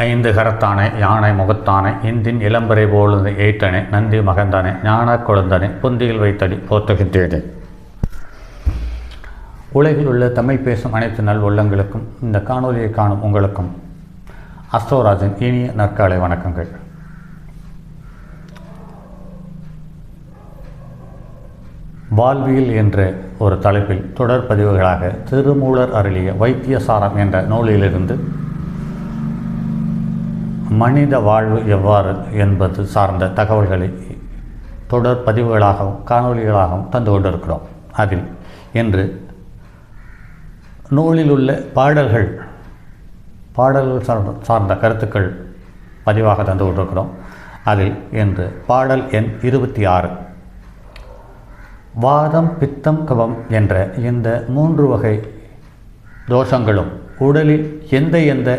ஐந்து கரத்தானே யானை முகத்தானே இந்தின் இளம்பரை போலுது ஏற்றனே நந்தி மகந்தானே ஞான கொழுந்தனே புந்தியில் வைத்தடி போற்றுகின்றேனே. உலகில் உள்ள தமிழ் பேசும் அனைத்து நல் உள்ளங்களுக்கும் இந்த காணொலியை காணும் உங்களுக்கும் அஸ்ட்ரோராஜின் இனிய நற்காலை வணக்கங்கள். வாழ்வியல் என்ற ஒரு தலைப்பில் தொடர் பதிவுகளாக திருமூலர் அருளிய வைத்தியசாரம் என்ற நூலிலிருந்து மனித வாழ்வு எவ்வாறு என்பது சார்ந்த தகவல்களை தொடர் பதிவுகளாகவும் காணொலிகளாகவும் தந்து கொண்டிருக்கிறோம். அதில் இன்று நூலில் உள்ள பாடல்கள் சார்ந்த கருத்துக்கள் பதிவாக தந்து கொண்டிருக்கிறோம். அதில் இன்று பாடல் எண் 26 வாதம் பித்தம் கபம் என்ற இந்த 3 வகை தோஷங்களும் உடலில் எந்த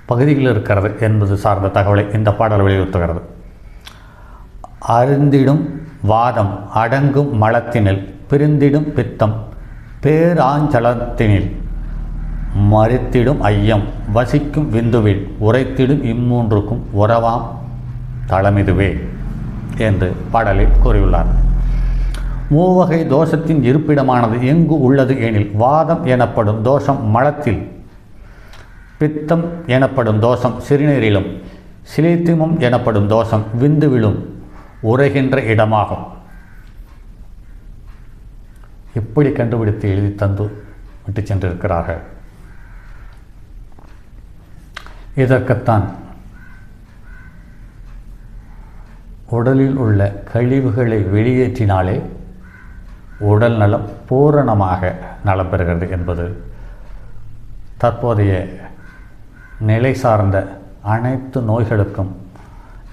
பகுதியில் இருக்கிறது என்பது சார்ந்த தகவலை இந்த பாடல் வலியுறுத்துகிறது. அருந்திடும் வாதம் அடங்கும் மலத்தினில் பிரிந்திடும் பித்தம் பேராஞ்சலத்தினில் மறித்திடும் ஐயம் வசிக்கும் விந்துவில் உரைத்திடும் இம்மூன்றுக்கும் உறவாம் தளமிதுவே என்று பாடலில் கூறியுள்ளார். மூவகை தோஷத்தின் இருப்பிடமானது எங்கு உள்ளது எனில் வாதம் எனப்படும் தோஷம் மலத்தில், பித்தம் எனப்படும் தோஷம் சிறுநீரிலும், சிலித்திமம் எனப்படும் தோஷம் விந்துவிலும் உரைகின்ற இடமாகும். எப்படி கண்டுபிடித்து எழுதி தந்து விட்டு சென்றிருக்கிறார்கள். இதற்குத்தான் உடலில் உள்ள கழிவுகளை வெளியேற்றினாலே உடல் நலம் பூரணமாக நலம் பெறுகிறது என்பது தற்போதைய நிலை சார்ந்த அனைத்து நோய்களுக்கும்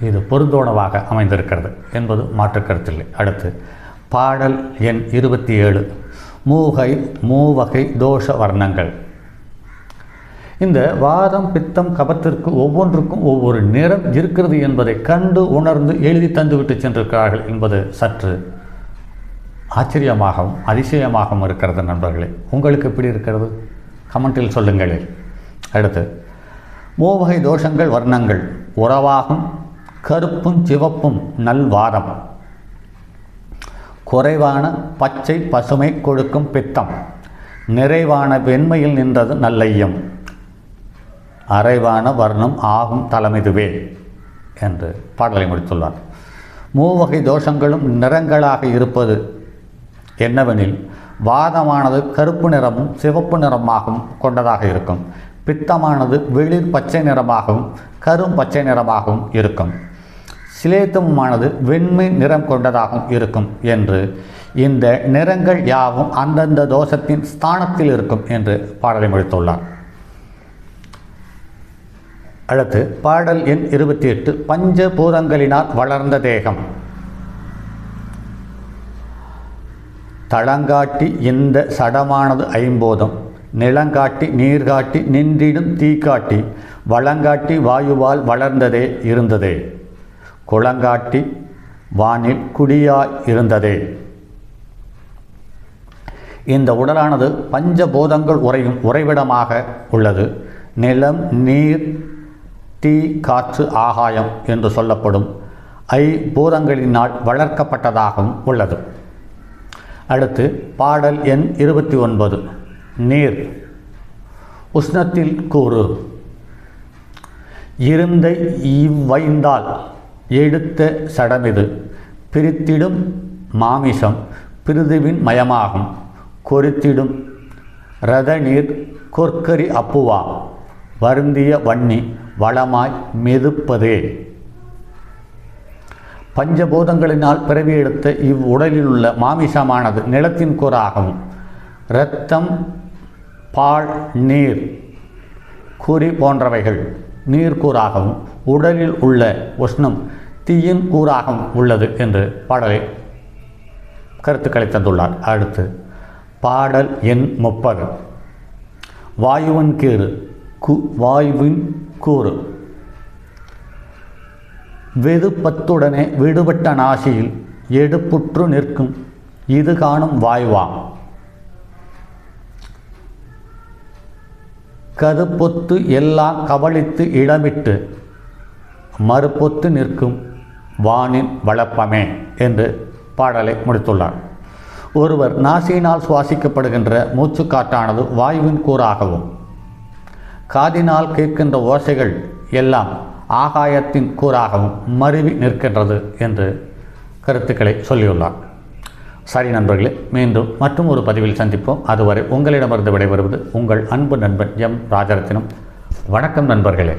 இது பொருந்தோணவாக அமைந்திருக்கிறது என்பது மாற்று கருத்தில்லை. அடுத்து பாடல் எண் 27 மூவகை தோஷ வர்ணங்கள். இந்த வாதம் பித்தம் கபத்திற்கு ஒவ்வொன்றுக்கும் ஒவ்வொரு நிறம் இருக்கிறது என்பதை கண்டு உணர்ந்து எழுதி தந்துவிட்டு சென்றிருக்கிறார்கள் என்பது சற்று ஆச்சரியமாகவும் அதிசயமாகவும் இருக்கிறது. நண்பர்களே, உங்களுக்கு எப்படி இருக்கிறது? கமெண்டில் சொல்லுங்கள். அடுத்து மூவகை தோஷங்கள் வர்ணங்கள் உறவாகும் கருப்பும் சிவப்பும் நல்வாதம், குறைவான பச்சை பசுமை கொடுக்கும் பித்தம், நிறைவான வெண்மையில் நின்றது நல்லையம், அரைவான வர்ணம் ஆகும் தலமிதுவே என்று பாடலை முடித்துள்ளார். மூவகை தோஷங்களும் நிறங்களாக இருப்பது என்னவெனில் வாதமானது கருப்பு நிறமும் சிவப்பு நிறமாகவும் கொண்டதாக இருக்கும். பித்தமானது வெளிர் பச்சை நிறமாகவும் கரும் பச்சை நிறமாகவும் இருக்கும். சிலேத்தமானது வெண்மை நிறம் கொண்டதாகவும் இருக்கும் என்று இந்த நிறங்கள் யாவும் அந்தந்த தோஷத்தின் ஸ்தானத்தில் இருக்கும் என்று பாடலை முடித்துள்ளார். அடுத்து பாடல் எண் 28 பஞ்சபூதங்களினால் வளர்ந்த தேகம். தளங்காட்டி இந்த சடமானது ஐம்போதம், நிலங்காட்டி நீர்காட்டி நின்றிடும் தீக்காட்டி, வளங்காட்டி வாயுவால் வளர்ந்ததே இருந்ததே, குளங்காட்டி வானில் குடியாய் இருந்ததே. இந்த உடலானது பஞ்சபூதங்கள் உறைவிடமாக உள்ளது. நிலம், நீர், தீ, காற்று, ஆகாயம் என்று சொல்லப்படும் ஐம்பூதங்களினால் வளர்க்கப்பட்டதாகவும் உள்ளது. அடுத்து பாடல் எண் 29 நீர் உஷ்ணத்தில் கூறு. இருந்த இவ்வைந்தால் எடுத்த சடமிது, பிரித்திடும் மாமிசம் பிரிதுவின் மயமாகும், கொறித்திடும் இரத நீர் கொற்கரி அப்புவா, வருந்திய வன்னி வளமாய் மெதுப்பதே. பஞ்சபூதங்களினால் பிறவி எடுத்த இவ்வுடலில் உள்ள மாமிசமானது நிலத்தின் கூறாகவும், இரத்தம், பால், நீர், கூறி போன்றவைகள் நீர்க்கூறாகவும், உடலில் உள்ள உஷ்ணம் தீயின் கூறாகவும் உள்ளது என்று பாடலை கருத்துக்களை தந்துள்ளார். அடுத்து பாடல் எண் 30 வாயுவின் கூறு. வெதுப்பத்துடனே விடுபட்ட நாசியில் எடுப்புற்று நிற்கும் இது காணும் வாயுவாம். கதுப்பொத்து எல்லாம் கவளித்து இடமிட்டு மறுபொத்து நிற்கும் வானின் வளப்பமே என்று பாடலை முடித்துள்ளார். ஒருவர் நாசியினால் சுவாசிக்கப்படுகின்ற மூச்சுக்காற்றானது வாயுவின் கூறாகவும் காதினால் கேட்கின்ற ஓசைகள் எல்லாம் ஆகாயத்தின் கூறாகவும் மருவி நிற்கின்றது என்று கருத்துக்களை சொல்லியுள்ளார். சரி நண்பர்களே, மீண்டும் மற்றும் ஒரு பதிவில் சந்திப்போம். அதுவரை உங்களிடமிருந்து விடைபெறுவது உங்கள் அன்பு நண்பன் எம் ராஜரத்தினம். வணக்கம் நண்பர்களே.